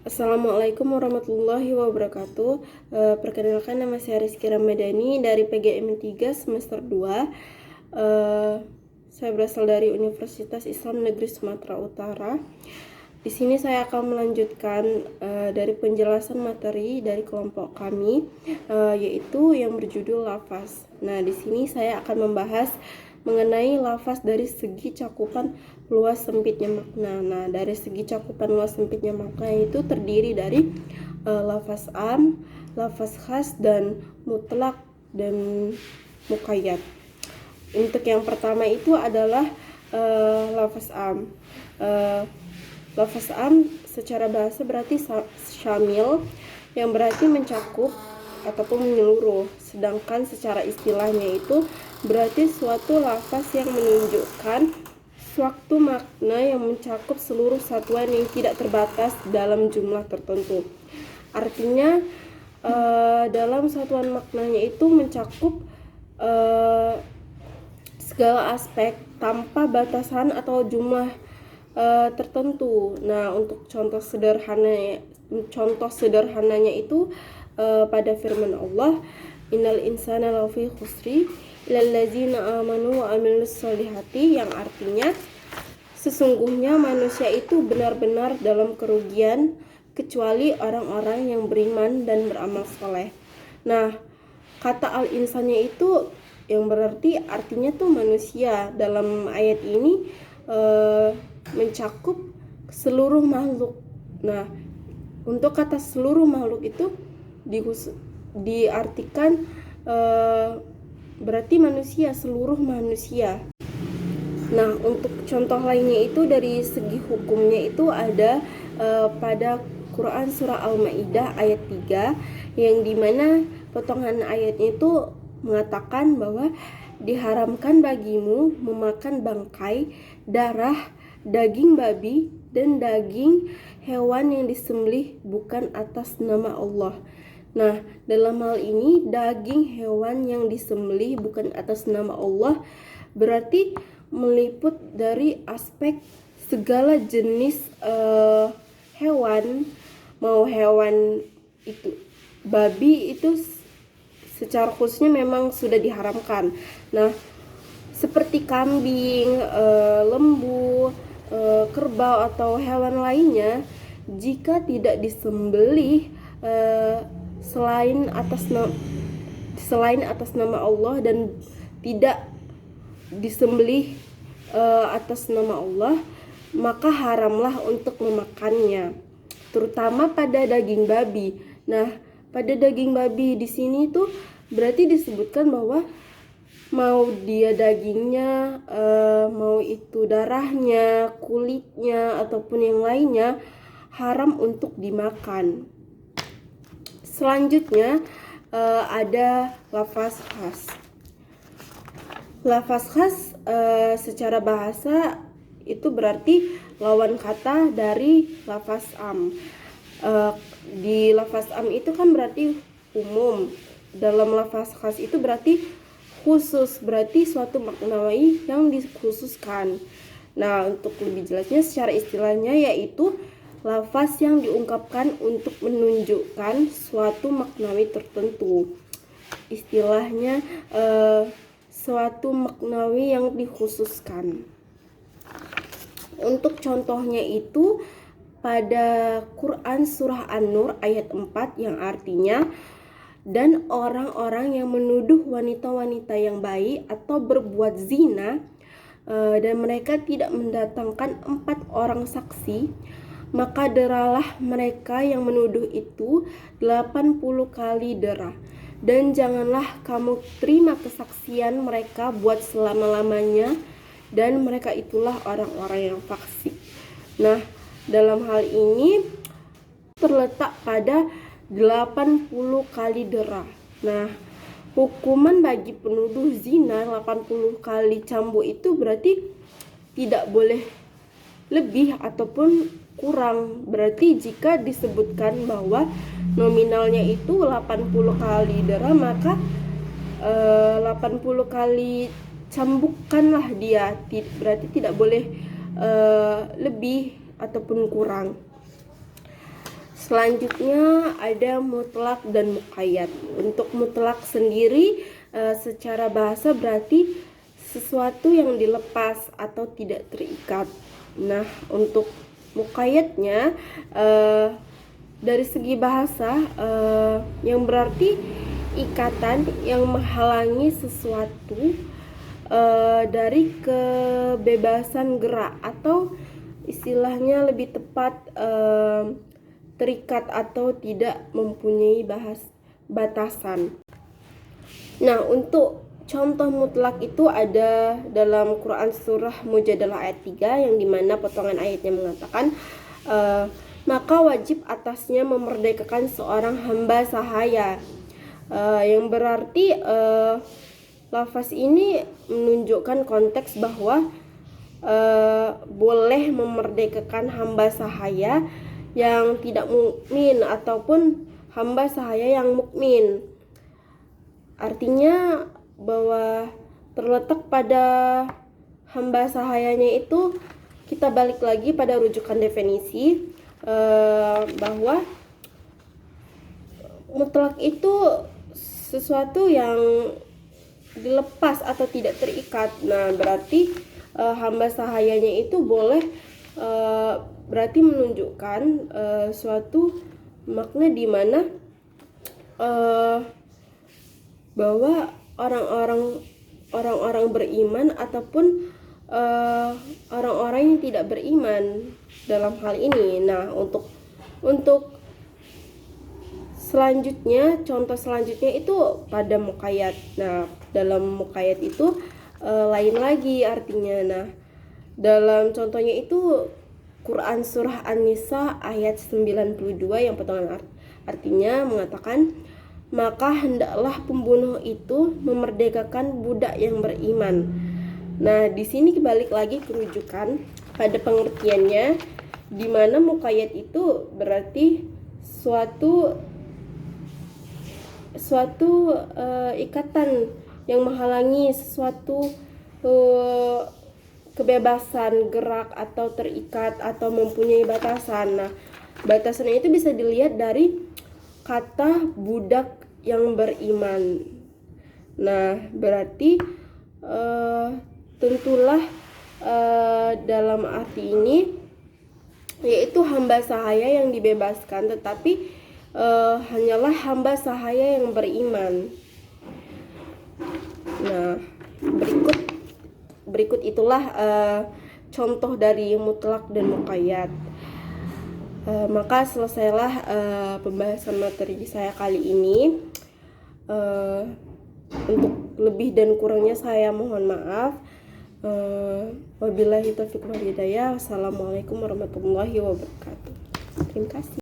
Assalamualaikum warahmatullahi wabarakatuh. Perkenalkan, nama saya Rizky Ramadhani dari PGM 3 semester 2. Saya berasal dari Universitas Islam Negeri Sumatera Utara. Di sini saya akan melanjutkan dari penjelasan materi dari kelompok kami, yaitu yang berjudul lafaz. Nah, di sini saya akan membahas mengenai lafaz dari segi cakupan luas sempitnya makna. Nah, dari segi cakupan luas sempitnya makna itu terdiri dari lafaz am, lafaz khas, dan mutlak dan muqayyad. Untuk yang pertama itu adalah lafaz am. Lafaz am secara bahasa berarti syamil, yang berarti mencakup ataupun menyeluruh. Sedangkan secara istilahnya itu berarti suatu lafaz yang menunjukkan suatu makna yang mencakup seluruh satuan yang tidak terbatas dalam jumlah tertentu. Artinya dalam satuan maknanya itu mencakup segala aspek tanpa batasan atau jumlah tertentu. Nah, untuk contoh sederhananya itu pada firman Allah, innal insana lafi khusri illallazina amanu wa amilus solihati, yang artinya sesungguhnya manusia itu benar-benar dalam kerugian kecuali orang-orang yang beriman dan beramal soleh. Nah, kata al-insannya itu yang berarti artinya tuh manusia. Dalam ayat ini mencakup seluruh makhluk. Nah, untuk kata seluruh makhluk itu diartikan berarti manusia, seluruh manusia. Nah, untuk contoh lainnya itu dari segi hukumnya itu ada pada Quran surah Al-Maidah ayat 3, yang dimana potongan ayatnya itu mengatakan bahwa diharamkan bagimu memakan bangkai, darah, daging babi, dan daging hewan yang disembelih bukan atas nama Allah. Nah, dalam hal ini daging hewan yang disembelih bukan atas nama Allah berarti meliput dari aspek segala jenis hewan. Mau hewan itu babi itu secara khususnya memang sudah diharamkan. Nah, seperti kambing, lembu, kerbau atau hewan lainnya, jika tidak disembelih selain atas nama Allah dan tidak disembelih atas nama Allah, maka haramlah untuk memakannya, terutama pada daging babi. Nah, pada daging babi di sini tuh berarti disebutkan bahwa mau dia dagingnya, mau itu darahnya, kulitnya, ataupun yang lainnya, haram untuk dimakan. Selanjutnya ada lafaz khas. Lafaz khas secara bahasa itu berarti lawan kata dari lafaz am. Di lafaz am itu kan berarti umum. Dalam lafaz khas itu berarti khusus, berarti suatu maknawi yang dikhususkan. Nah, untuk lebih jelasnya secara istilahnya yaitu lafaz yang diungkapkan untuk menunjukkan suatu maknawi tertentu. Istilahnya suatu maknawi yang dikhususkan. Untuk contohnya itu pada Quran surah An-Nur ayat 4, yang artinya, dan orang-orang yang menuduh wanita-wanita yang baik atau berbuat zina dan mereka tidak mendatangkan 4 orang saksi, maka deralah mereka yang menuduh itu 80 kali dera, dan janganlah kamu terima kesaksian mereka buat selama-lamanya, dan mereka itulah orang-orang yang fasik. Nah, dalam hal ini terletak pada 80 kali dera. Nah, hukuman bagi penuduh zina 80 kali cambuk itu berarti tidak boleh lebih ataupun kurang. Berarti jika disebutkan bahwa nominalnya itu 80 kali dera, maka 80 kali cambukkanlah dia. Berarti tidak boleh lebih ataupun kurang. Selanjutnya ada mutlak dan muqayyad. Untuk mutlak sendiri secara bahasa berarti sesuatu yang dilepas atau tidak terikat. Nah, untuk muqayyadnya dari segi bahasa yang berarti ikatan yang menghalangi sesuatu dari kebebasan gerak, atau istilahnya lebih tepat terikat atau tidak mempunyai batasan. Nah, untuk contoh mutlak itu ada dalam Quran surah Mujadalah ayat 3, yang dimana potongan ayatnya mengatakan maka wajib atasnya memerdekakan seorang hamba sahaya, yang berarti lafaz ini menunjukkan konteks bahwa boleh memerdekakan hamba sahaya yang tidak mukmin ataupun hamba sahaya yang mukmin. Artinya bahwa terletak pada hamba sahayanya itu, kita balik lagi pada rujukan definisi bahwa mutlak itu sesuatu yang dilepas atau tidak terikat. Nah, berarti hamba sahayanya itu boleh berarti menunjukkan suatu makna di mana bahwa orang-orang beriman ataupun orang-orang yang tidak beriman dalam hal ini. Nah, untuk selanjutnya, contoh selanjutnya itu pada muqayyad. Nah, dalam muqayyad itu lain lagi artinya. Nah, dalam contohnya itu Quran surah An-Nisa ayat 92 yang potongan artinya mengatakan, maka hendaklah pembunuh itu memerdekakan budak yang beriman. Nah, di sini balik lagi ke rujukan pada pengertiannya, di mana muqayyad itu berarti suatu ikatan yang menghalangi sesuatu kebebasan gerak atau terikat atau mempunyai batasan. Nah, batasannya itu bisa dilihat dari kata budak yang beriman. Nah, berarti tentulah dalam arti ini yaitu hamba sahaya yang dibebaskan, tetapi hanyalah hamba sahaya yang beriman. Nah, berikut itulah contoh dari mutlak dan muqayyad. Maka selesailah pembahasan materi saya kali ini. Untuk lebih dan kurangnya saya mohon maaf. Wabillahi taufiq wal hidayah. Wassalamualaikum warahmatullahi wabarakatuh. Terima kasih.